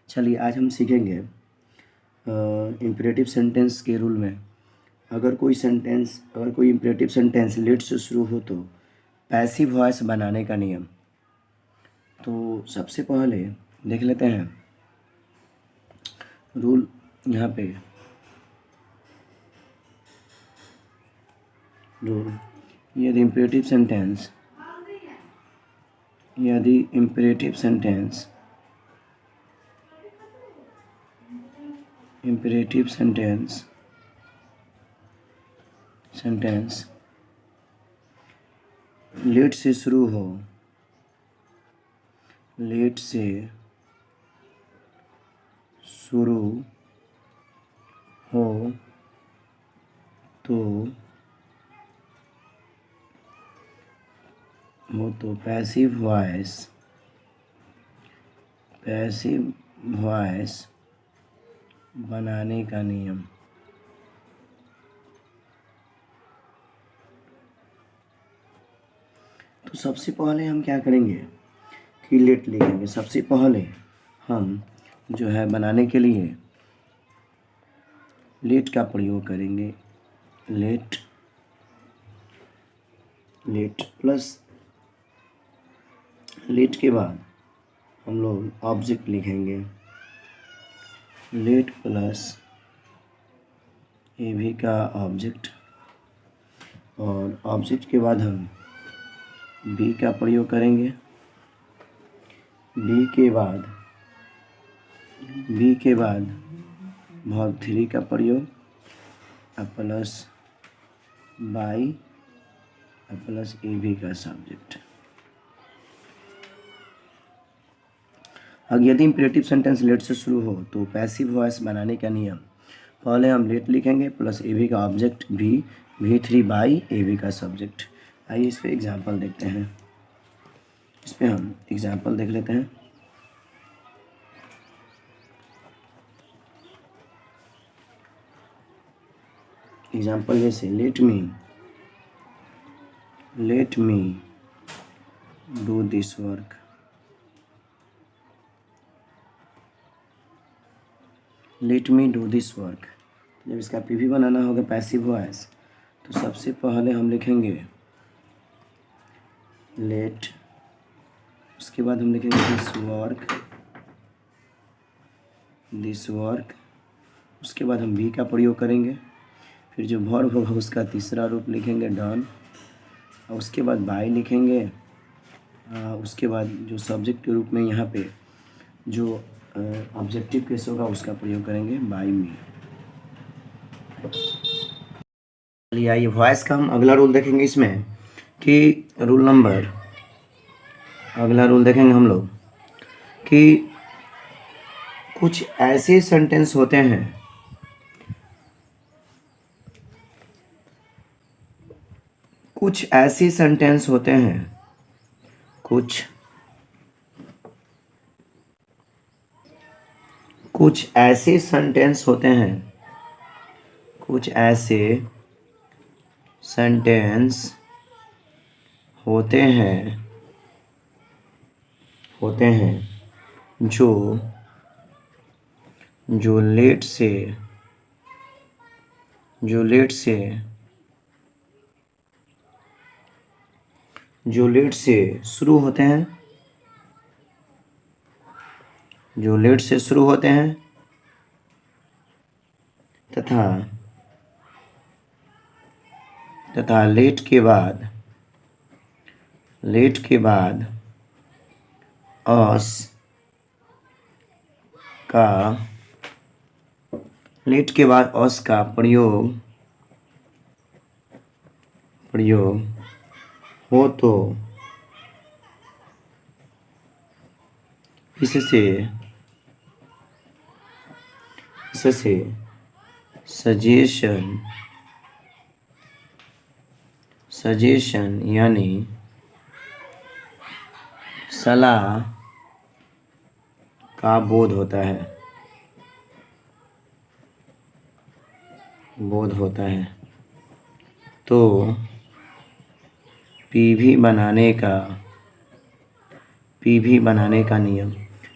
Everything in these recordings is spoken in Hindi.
चलिए आज हम सीखेंगे इम्परेटिव सेंटेंस के रूल में अगर कोई इम्परेटिव सेंटेंस लेट से शुरू हो तो पैसिव वॉइस बनाने का नियम। तो सबसे पहले देख लेते हैं रूल। यहाँ पे रूल, यदि इम्परेटिव सेंटेंस लेट से शुरू हो तो पैसिव वॉइस बनाने का नियम। तो सबसे पहले हम क्या करेंगे कि लेट लिखेंगे। सबसे पहले हम जो है बनाने के लिए लेट का प्रयोग करेंगे। लेट प्लस लेट के बाद हम लोग ऑब्जेक्ट लिखेंगे। लेट प्लस एवी का ऑब्जेक्ट, और ऑब्जेक्ट के बाद हम बी का प्रयोग करेंगे। बी के बाद वर्ब 3 का प्रयोग, प्लस बाई प्लस एवी का सब्जेक्ट। अब यदि इम्परेटिव सेंटेंस लेट से शुरू हो तो पैसिव वॉइस बनाने का नियम। पहले हम लेट लिखेंगे प्लस एवी का ऑब्जेक्ट V3 बाई एवी का सब्जेक्ट। आइए इस पे एग्जांपल देखते हैं। इस पे हम एग्जांपल देख लेते हैं। एग्जांपल जैसे let me do this work. Let me do this work. जब इसका पीवी बनाना होगा पैसिव वॉइस, तो सबसे पहले हम लिखेंगे लेट, उसके बाद हम लिखेंगे दिस वर्क। उसके बाद हम भी का प्रयोग करेंगे। फिर जो वर्ब होगा उसका तीसरा रूप लिखेंगे डन, और उसके बाद बाय लिखेंगे। उसके बाद जो सब्जेक्ट के रूप में यहाँ पे जो ऑब्जेक्टिव केस होगा उसका प्रयोग करेंगे बाय मी। चलिए आइए वॉइस का हम अगला रूल देखेंगे इसमें कि अगला रूल देखेंगे हम लोग कि कुछ ऐसे सेंटेंस होते हैं कुछ ऐसे सेंटेंस होते हैं जो लेट से शुरू होते हैं तथा लेट के बाद अस का प्रयोग हो तो इससे सजेशन यानी सलाह का बोध होता है। तो पीवी बनाने का नियम।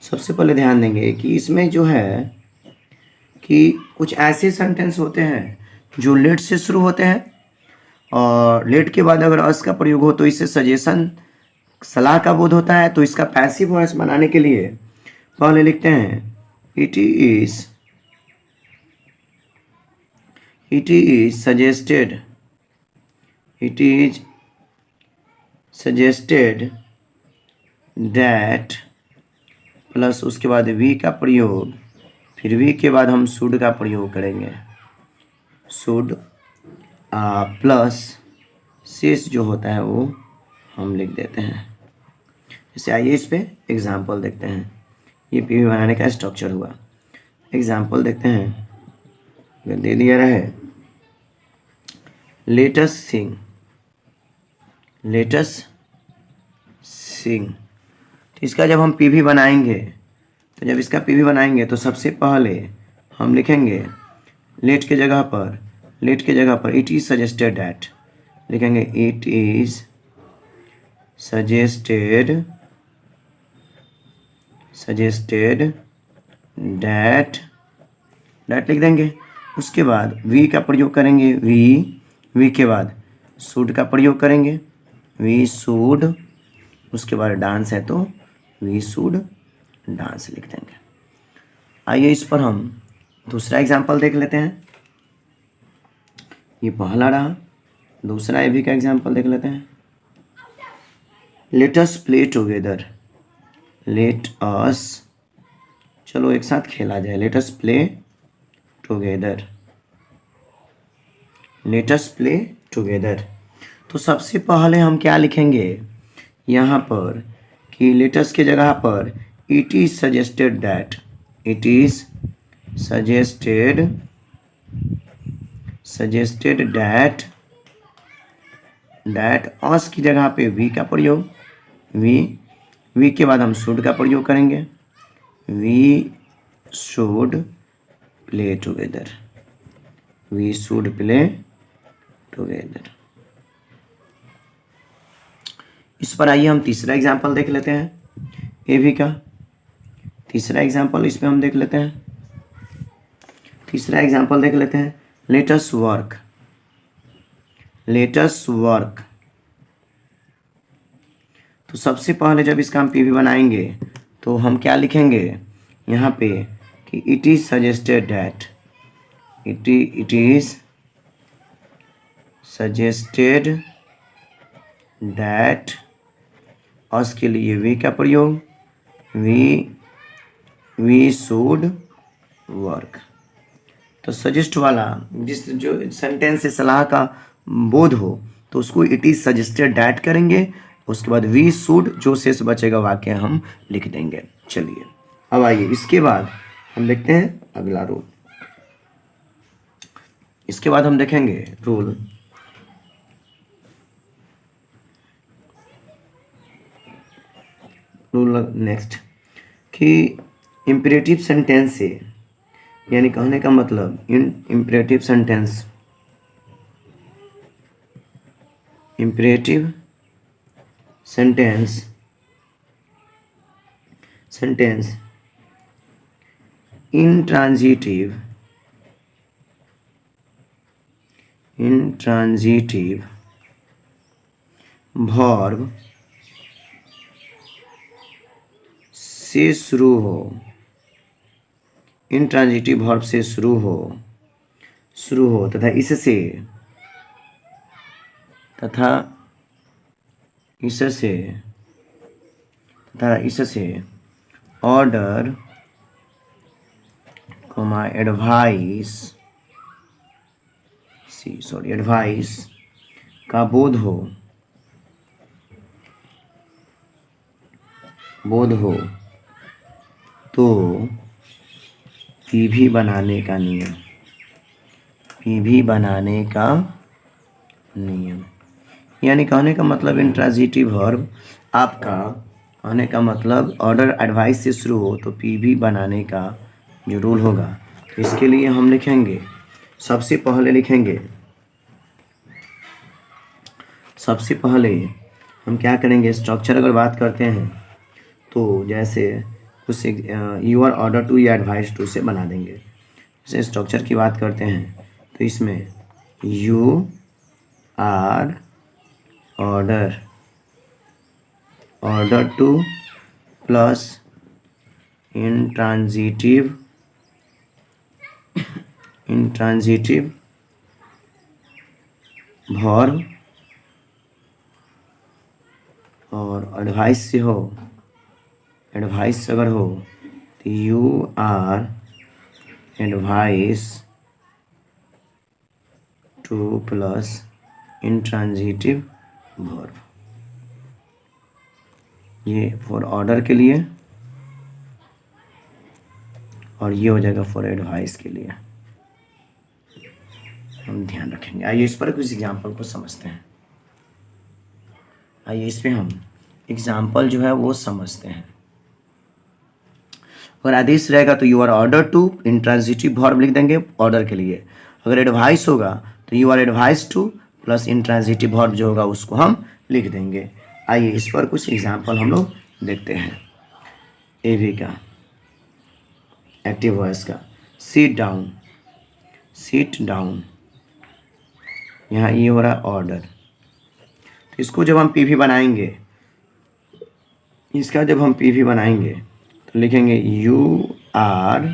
सबसे पहले ध्यान देंगे कि इसमें जो है कि कुछ ऐसे सेंटेंस होते हैं जो लेट से शुरू होते हैं, और लेट के बाद अगर अस का प्रयोग हो तो इससे सजेशन, सलाह का बोध होता है। तो इसका पैसिव वॉइस बनाने के लिए पहले लिखते हैं it is suggested that, plus उसके बाद वी का प्रयोग, फिर वी के बाद हम शुड का प्रयोग करेंगे, शुड प्लस शेष जो होता है वो हम लिख देते हैं। जैसे आइए इस पे एग्जाम्पल देखते हैं। ये पीवी बनाने का स्ट्रक्चर हुआ। एग्जाम्पल देखते हैं, अगर दे दिया रहे लेट अस सिंग। इसका जब हम पीवी बनाएंगे, तो जब इसका पीवी बनाएंगे तो सबसे पहले हम लिखेंगे लेट के जगह पर इट इज सजेस्टेड दैट लिखेंगे, इट इज सजेस्टेड दैट लिख देंगे। उसके बाद वी का प्रयोग करेंगे, वी के बाद शुड का प्रयोग करेंगे, वी शुड। उसके बाद डांस है तो वी शुड डांस लिख देंगे। आइए इस पर हम दूसरा एग्जाम्पल देख लेते हैं। ये पहला रहा, दूसरा ये भी का एग्जाम्पल देख लेते हैं। Let us play together, let us, चलो एक साथ खेला जाए, let us play together, let us play together. तो सबसे पहले हम क्या लिखेंगे यहाँ पर कि लेट अस के जगह पर it is suggested that, it is suggested that us की जगह पे वी का प्रयोग, वी के बाद हम शुड का प्रयोग करेंगे, we should play together, we should play together. इस पर आइए हम तीसरा एग्जाम्पल देख लेते हैं। ए भी का तीसरा एग्जाम्पल इस पर हम देख लेते हैं। तीसरा एग्जाम्पल देख लेते हैं, लेट अस वर्क। तो सबसे पहले जब इसका हम पीवी बनाएंगे तो हम क्या लिखेंगे यहाँ पे कि it is suggested that, it is suggested that, us के लिए वी का प्रयोग, वी शुड वर्क। तो सजेस्ट वाला जिस जो सेंटेंस से सलाह का बोध हो तो उसको इट इज सजेस्टेड दैट करेंगे। उसके बाद वी शुड, जो शेष बचेगा वाक्य हम लिख देंगे। चलिए अब आइए इसके बाद हम देखते हैं अगला रूल। इसके बाद हम देखेंगे रूल नेक्स्ट कि इम्परेटिव सेंटेंस से, यानी कहने का मतलब इम्परेटिव सेंटेंस intransitive verb से शुरू हो, इंट्रांजिटिव वर्ब से शुरू हो तथा इससे ऑर्डर एडवाइस का बोध हो तो पीवी बनाने का नियम, यानी कहने का मतलब इंट्रांजिटिव वर्ब आपका कहने का मतलब ऑर्डर एडवाइस से शुरू हो तो पीवी बनाने का जो रूल होगा। तो इसके लिए हम लिखेंगे, सबसे पहले हम क्या करेंगे, स्ट्रक्चर अगर बात करते हैं तो जैसे उस यू आर ऑर्डर टू या एडवाइस टू से बना देंगे। जैसे स्ट्रक्चर की बात करते हैं तो इसमें you are order to plus intransitive verb और एडवाइस से हो, एडवाइस अगर हो तो you are advice to plus intransitive verb. ये फॉर ऑर्डर के लिए और ये हो जाएगा फॉर एडवाइस के लिए, हम ध्यान रखेंगे। आइए इस पर कुछ एग्जाम्पल को समझते हैं। आइए इस पे हम एग्जाम्पल जो है वो समझते हैं। अगर आदेश रहेगा तो you are order to intransitive verb लिख देंगे ऑर्डर के लिए। अगर एडवाइस होगा तो you are advice to plus intransitive verb जो होगा उसको हम लिख देंगे। आइए इस पर कुछ एग्जाम्पल हम लोग देखते हैं। ए बी का एक्टिव वॉइस का सीट डाउन, यहाँ ये हो रहा है ऑर्डर। तो इसको जब हम पीवी बनाएंगे, इसका जब हम पीवी बनाएंगे तो लिखेंगे you are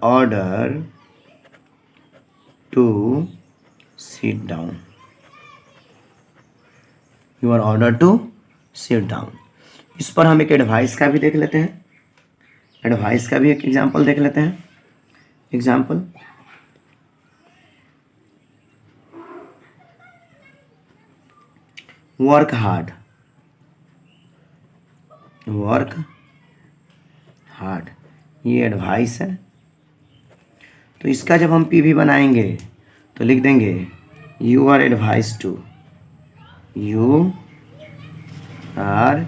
order to seat down, you are order to seat down. इस पर हम एक एडवाइस का भी देख लेते हैं, एडवाइस का भी एक एग्जाम्पल देख लेते हैं। एग्जाम्पल वर्क हार्ड, ये एडवाइस है। तो इसका जब हम पीवी बनाएंगे तो लिख देंगे you are advice to, you are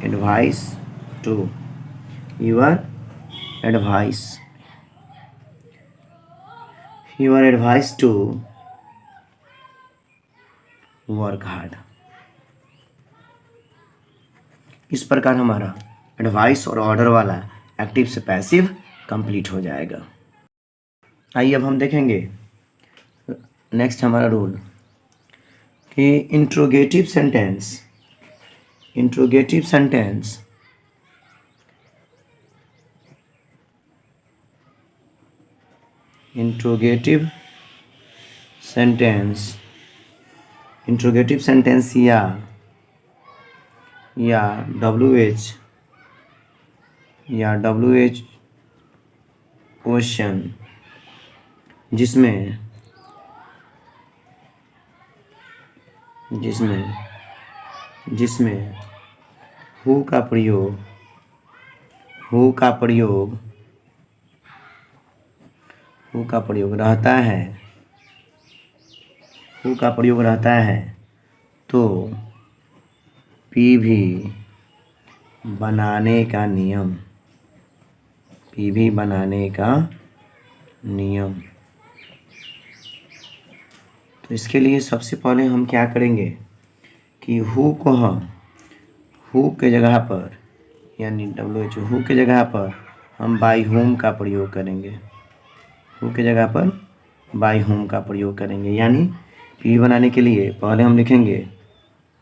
advice to, you are advice to work hard. इस प्रकार हमारा एडवाइस और ऑर्डर वाला एक्टिव से पैसिव कंप्लीट हो जाएगा। आइए अब हम देखेंगे नेक्स्ट हमारा रूल कि इंट्रोगेटिव सेंटेंस या WH क्वेश्चन जिसमें हु का प्रयोग रहता है, तो पीवी बनाने का नियम। तो इसके लिए सबसे पहले हम क्या करेंगे कि हु को हम हु के जगह पर यानी हु के जगह पर हम बाई होम का प्रयोग करेंगे। यानी पी बनाने के लिए पहले हम लिखेंगे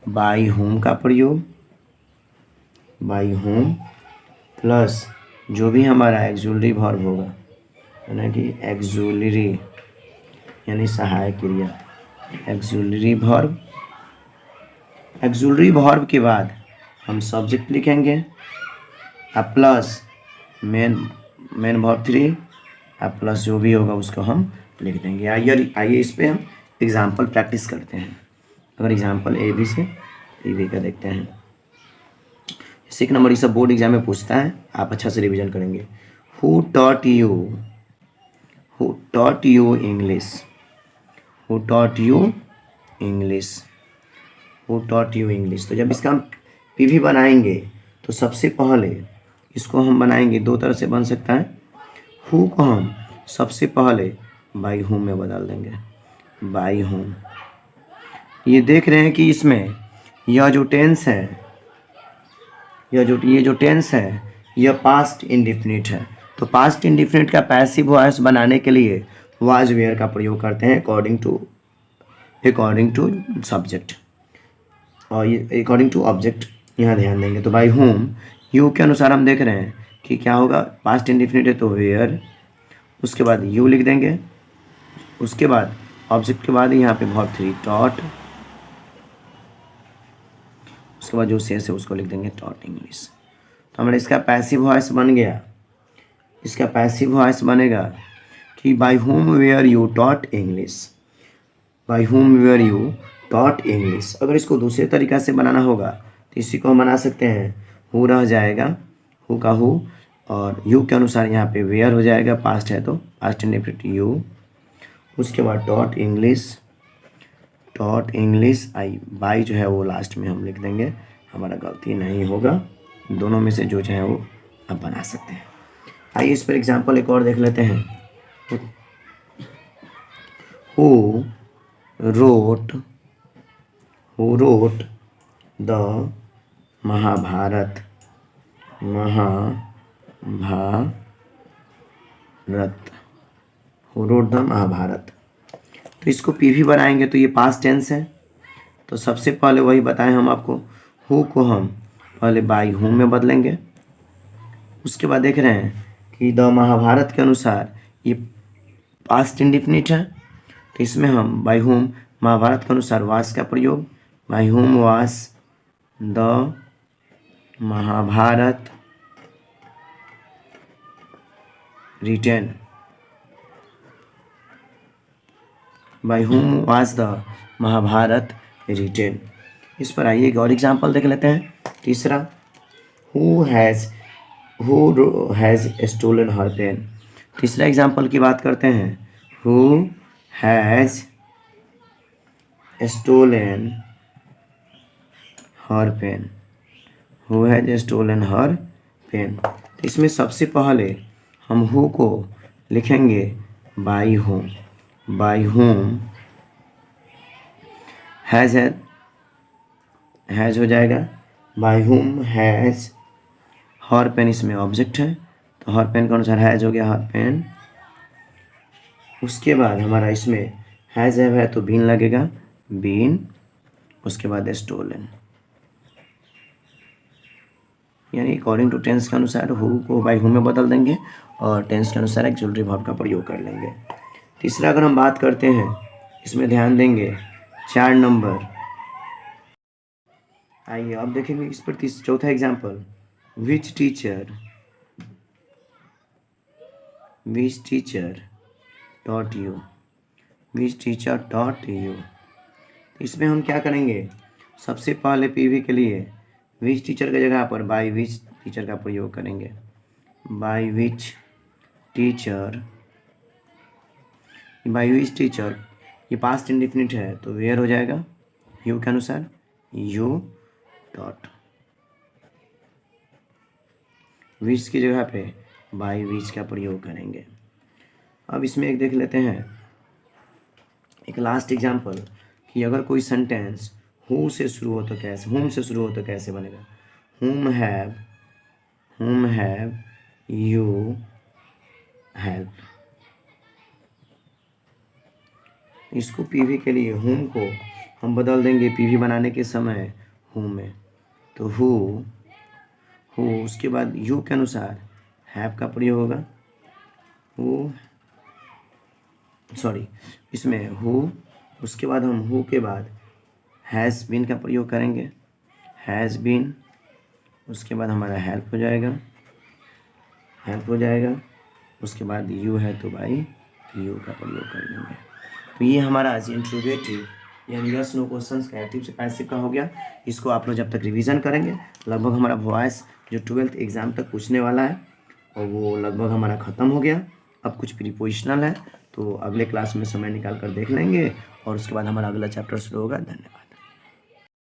बाई होम प्लस जो भी हमारा एक्सुलरी वर्ब होगा, यानी कि एक्सुलरी यानी सहायक क्रिया, एक्सुलरी वर्ब के बाद हम सब्जेक्ट लिखेंगे प्लस मेन वर्ब 3 प्लस जो भी होगा उसको हम लिख देंगे। आइए इस पे हम एग्जाम्पल प्रैक्टिस करते हैं। अगर एग्जाम्पल ए बी से ए बी का देखते हैं। 6 नंबर ये सब बोर्ड एग्जाम में पूछता है, आप अच्छा से रिवीजन करेंगे। Who taught you English. तो जब इसका हम पीवी बनाएंगे तो सबसे पहले इसको हम बनाएंगे, दो तरह से बन सकता है। हु को हम सबसे पहले बाई होम में बदल देंगे, बाई होम। ये देख रहे हैं कि इसमें यह जो टेंस है, ये जो टेंस है यह पास्ट इंडिफिनिट है। तो पास्ट इंडिफिनिट का पैसिव वॉइस बनाने के लिए वाज वेयर का प्रयोग करते हैं अकॉर्डिंग टू सब्जेक्ट और ये अकॉर्डिंग टू ऑब्जेक्ट यहाँ ध्यान देंगे। तो बाई होम यू के अनुसार हम देख रहे हैं कि क्या होगा, पास्ट इंडिफिनिट है तो वेयर, उसके बाद यू लिख देंगे, उसके बाद ऑब्जेक्ट के बाद यहाँ पे वर्ब 3 टॉट, उसके बाद जो शेष है उसको लिख देंगे टॉट इंग्लिश। तो हमारा इसका पैसिव वॉइस बन गया, इसका पैसिव वॉइस बनेगा कि by whom were you taught English, by whom were you taught English. अगर इसको दूसरे तरीका से बनाना होगा तो इसी को हम बना सकते हैं, हु रह जाएगा, हु का हु, और यू के अनुसार यहाँ पे वेयर हो जाएगा, पास्ट है तो पास्ट इंडेफिनिट यू, उसके बाद टॉट इंग्लिश आई, बाई जो है वो लास्ट में हम लिख देंगे, हमारा गलती नहीं होगा, दोनों में से जो चाहे वो आप बना सकते हैं। आइए इस पर एग्जाम्पल एक और देख लेते हैं। Who wrote the Mahabharata, who wrote the Mahabharata. तो इसको पीवी बनाएंगे तो ये पास्ट टेंस है, तो सबसे पहले वही बताएं हम आपको, हु को हम पहले बाई हूम में बदलेंगे, उसके बाद देख रहे हैं कि द महाभारत के अनुसार ये पास्ट इंडिफिनिट है, तो इसमें हम बाई होम महाभारत के अनुसार वास का प्रयोग, by whom was the Mahabharata written, by whom was the Mahabharata written. इस पर आइए एक और एग्जाम्पल देख लेते हैं। तीसरा, who has stolen her pen. तीसरा एग्जाम्पल की बात करते हैं, who has stolen her pen, who has stolen her pen. तो इसमें सबसे पहले हम हु को लिखेंगे बाई होम, हैज़ हो जाएगा, by whom has, her pen इसमें ऑब्जेक्ट है तो हर पेन के अनुसार हैज़ हो गया हर पेन। उसके बाद हमारा इसमें हैज़ है तो बीन लगेगा, बीन, उसके बाद स्टोलन, यानी अकॉर्डिंग टू टेंस के अनुसार हु को बाई हु में बदल देंगे और टेंस के अनुसार एक्सुलरी वर्ब का प्रयोग कर लेंगे। तीसरा अगर हम बात करते हैं, इसमें ध्यान देंगे 4 नंबर। आइए अब देखेंगे इस पर चौथा example, which teacher taught you, which teacher taught you. इसमें हम क्या करेंगे, सबसे पहले पीवी के लिए विच टीचर की जगह पर बाई विच टीचर का प्रयोग करेंगे, बाई विच टीचर, ये पास्ट इंडिफिनिट है तो वेयर हो जाएगा, यू के अनुसार यू डॉट, विच की जगह पे बाई विच का प्रयोग करेंगे। अब इसमें एक देख लेते हैं एक लास्ट एग्जाम्पल कि अगर कोई सेंटेंस हु से शुरू हो तो कैसे, हुम से शुरू हो तो कैसे बनेगा, हुम हैव यू हेल्प। इसको पीवी के लिए हुम को हम बदल देंगे पीवी बनाने के समय हु में, तो हु, उसके बाद यू के अनुसार हैव का प्रयोग होगा, इसमें हु, उसके बाद हम हु के बाद हैज़ बीन का प्रयोग करेंगे, हैज़ बीन, उसके बाद हमारा हेल्प हो जाएगा, उसके बाद यू है तो बाई यू का प्रयोग कर लेंगे। तो ये हमारा आज इंट्रोगेटिव यानी यस नो क्वेश्चंस का एक्टिव से पैसिव का हो गया। इसको आप लोग जब तक रिवीजन करेंगे, लगभग हमारा वॉइस जो 12th एग्ज़ाम तक पूछने वाला है और वो लगभग हमारा ख़त्म हो गया। अब कुछ प्रीपोजिशनल है तो अगले क्लास में समय निकाल कर देख लेंगे और उसके बाद हमारा अगला चैप्टर शुरू होगा। धन्यवाद।